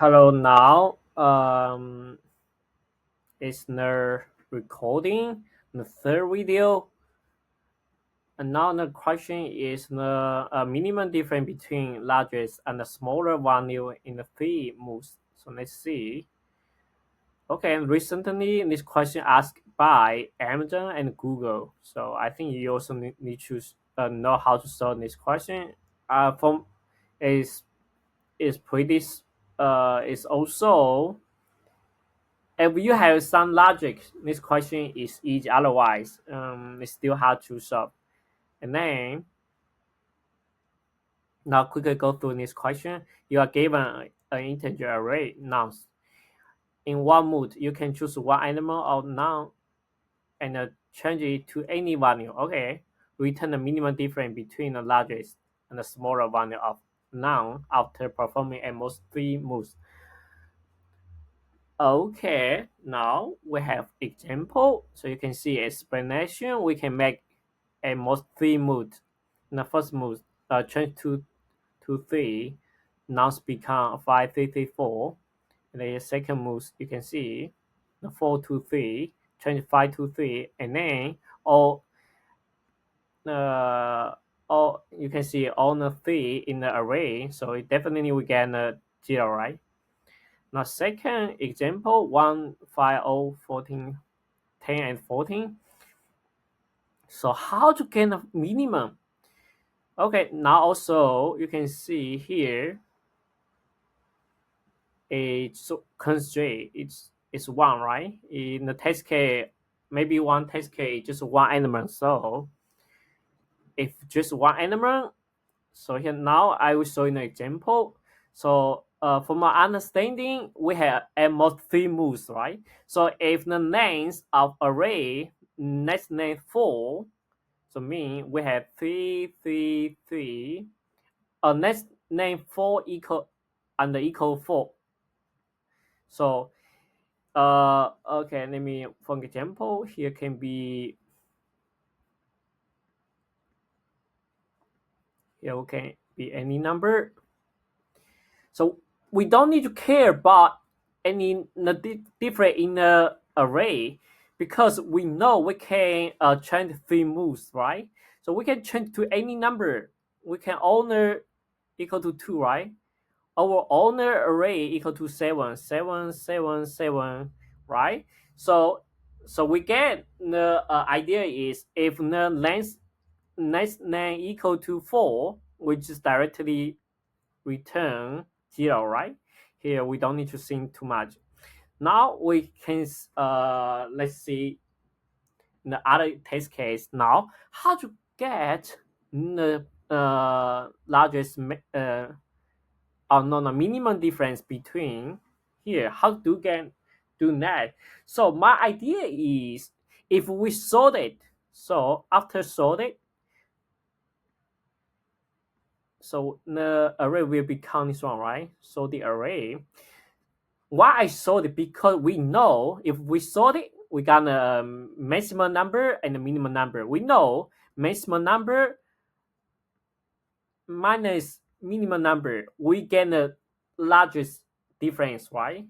Hello now. It's the recording, the third video. And now the question is the minimum difference between largest and the smaller value in the three moves. So let's see. Okay, and recently this question asked by Amazon and Google. So I think you also need to know how to solve this question. From is pretty is also if you have some logic, this question is easy. Otherwise, it's still hard to solve. And then now quickly go through this question. You are given an integer array nouns. In one mood, you can choose one animal or noun and change it to any value. Okay, return the minimum difference between the largest and the smaller value of noun after performing at most three moves. Okay, now we have example. So you can see explanation. We can make at most three modes. In the first mode, change to three. Nouns become 5 3 3 4. And then the second mode, you can see the 4 2 3, change 5 2 3, and then all uh, all you can see all the three in the array. So it definitely we get a 0, right? Now second example, 1 5 0 14 10 and 14. So how to get a minimum? Okay, now also you can see here a constraint. It's one, right? In the test case, maybe one test case just one element. So if just one element, so here now I will show you an example. So from my understanding, we have at most three moves, right? So if the names of array next name 4, so mean we have 3 3 3. Next name 4 equal and equal 4. So okay, let me for example here can be here can be any number. So we don't need to care about any different in the array because we know we can change three moves, right? So we can change to any number. We can owner equal to 2, right? Our owner array equal to 7 7 7 7, right? So we get the idea is if the length next name equal to 4, we just directly return 0, right? Here we don't need to think too much. Now we can let's see the other test case. Now how to get the largest no minimum difference between here. How to get do that? So my idea is if we sort it, so after sort it, so the array will become this one, right? So the array, why I sort it, because we know if we sort it, we got a maximum number and a minimum number. We know maximum number minus minimum number, we get the largest difference, right?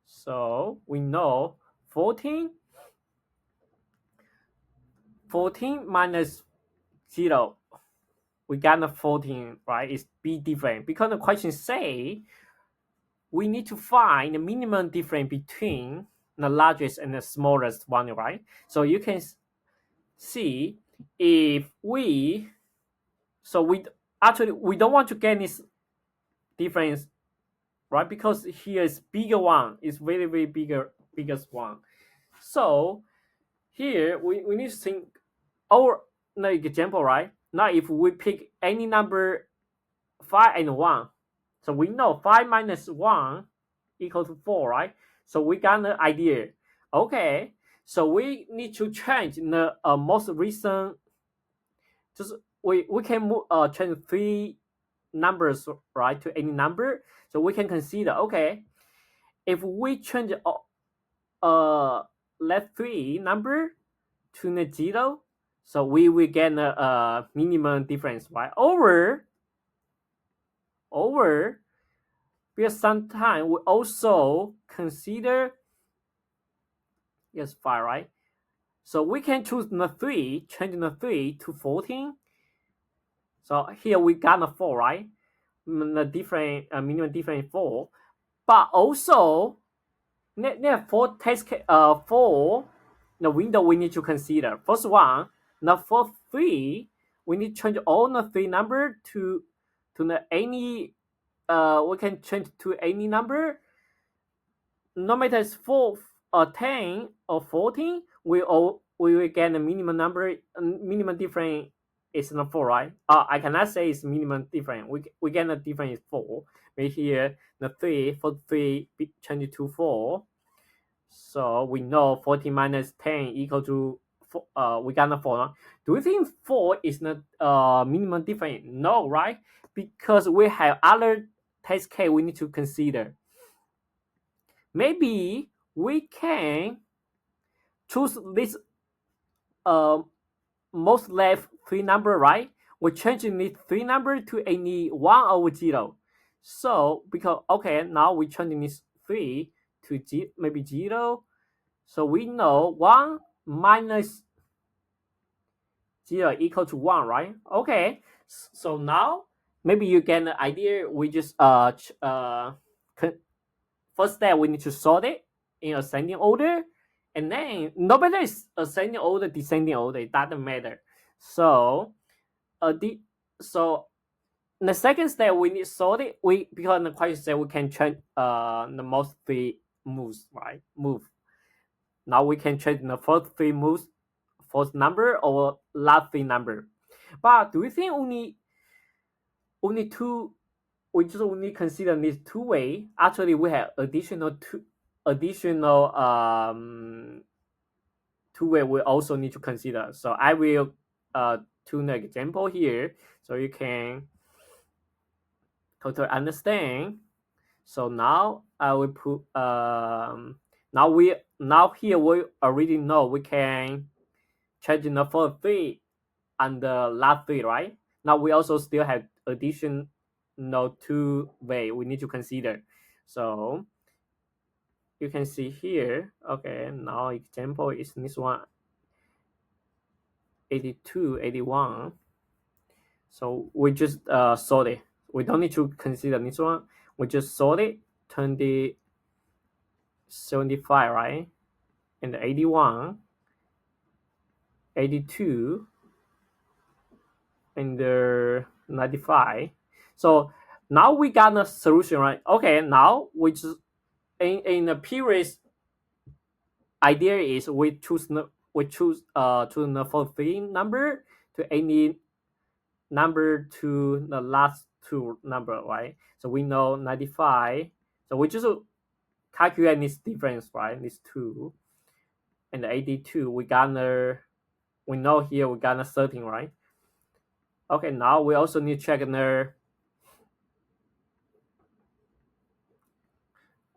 So we know 14 minus 0, we got a 14, right? It's be different because the question say we need to find the minimum difference between the largest and the smallest one, right? So you can see if we, so we actually we don't want to get this difference, right? Because here is bigger one, is very biggest one. So here we need to think our example, right? Now if we pick any number 5 and 1, so we know 5 minus 1 equal to 4, right? So we got the idea. Okay, so we need to change the most recent, just we can move, change three numbers, right, to any number. So we can consider, okay, if we change left three number to the 0, so we will get a minimum difference, right? Over because sometimes we also consider, yes, 5, right? So we can choose the 3, changing the 3 to 14. So here we got the 4, right? The different minimum different 4. But also, there are 4 test for the window we need to consider. First one, the for 3, we need to change all the 3 number to the any we can change to any number, no matter it's 4 or 10 or 14, we will get the minimum number, minimum difference is not 4, right? I cannot say it's minimum difference. We get the difference is 4. But here the 3 for 3 change to 4. So we know 14 minus 10 equal to 4, we got the 4. Do you think 4 is the minimum difference? No, right? Because we have other test case we need to consider. Maybe we can choose this most left 3 number, right? We're changing this 3 number to any 1 over 0. So because okay, now we're changing this 3 to maybe 0. So we know 1 minus 0 equal to 1, right? Okay. So now maybe you get an idea. We just first step we need to sort it in ascending order, and then no matter it's ascending order, descending order, it doesn't matter. So so the second step we need to sort it. Because the question said we can change the most 3 moves, right? Move. Now we can change the first 3 moves, first number or last 3 number. But do you think only 2? We just only consider these 2 way. Actually, we have additional 2 way we also need to consider. So I will tune the example here so you can totally understand. So now I will put now here we already know we can change the first 3 and the last 3, right? Now we also still have additional 2 way we need to consider. So you can see here, okay, now example is this one, 82, 81. So we just sort it. We don't need to consider this one. We just sort it, 20, 75, right? And 81, 82, and 95. So now we got a solution, right? Okay, now we just in the previous idea is we choose the first 3 number to any number to the last 2 number, right? So we know 95. So we just calculate this difference, right? These 2 and the 82. We know here we got a 13, right? Okay, now we also need to check the.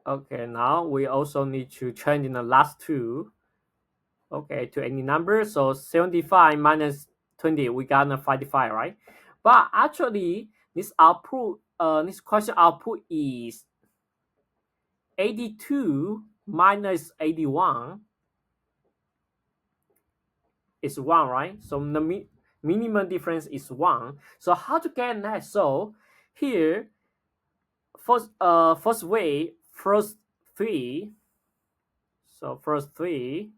Okay, now we also need to change in the last 2. Okay, to any number. So 75 minus 20, we got a 55, right? But actually, this question output is 82 minus 81 is 1, right? So the minimum difference is 1. So how to get that? So here, first way, first 3. So first 3,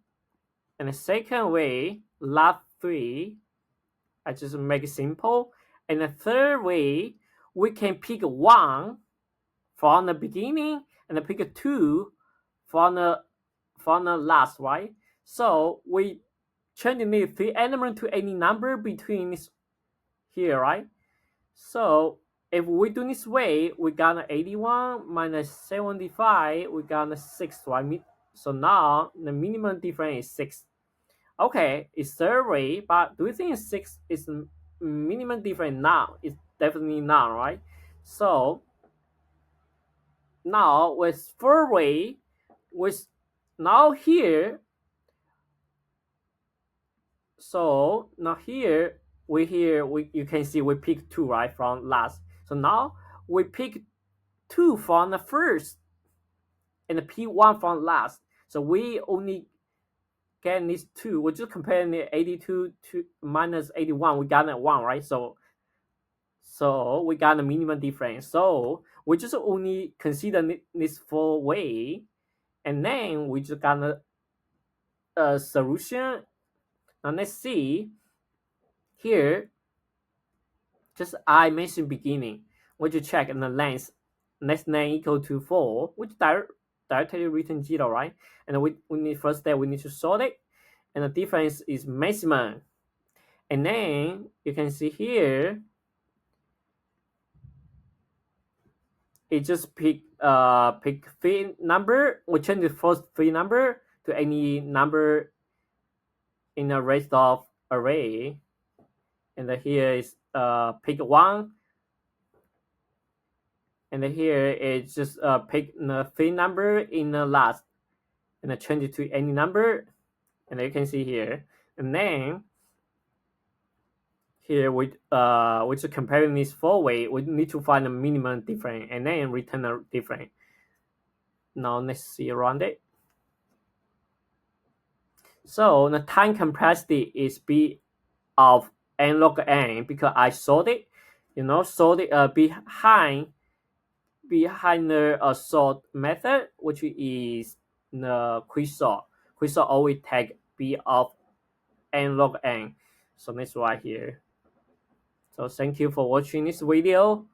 and the second way, last 3. I just make it simple. And the third way, we can pick 1 from the beginning and pick 2 from the last, right? So we change the 3 element to any number between this here, right? So if we do this way, we got an 81 minus 75, we got a 6, right? So now the minimum difference is 6. Okay, it's third way, but do you think 6 is minimum difference now? It's definitely not, right? So now with third way, with now here, so now here you can see we pick 2, right, from last. So now we pick 2 from the first and the P1 from last. So we only get these two. We're just comparing the 82 to minus 81. We got a 1, right? So we got a minimum difference. So we just only consider this 4 way, and then we just got a solution. Now let's see here. Just I mentioned beginning. We just check in the length. Next name equal to 4, which directly written 0, right? And we need first step we need to sort it, and the difference is maximum. And then you can see here it just pick three number. We change the first three number to any number in the rest of array, and then here is pick 1, and then here it's just pick the three number in the last, and then change it to any number, and you can see here, and then here we just comparing this 4 way, we need to find the minimum difference and then return a difference. Now let's see around it. So the time complexity is B of n log n because I sort it, sort it behind the sort method, which is the quicksort. Quicksort always take B of n log n. So that's right here. So thank you for watching this video.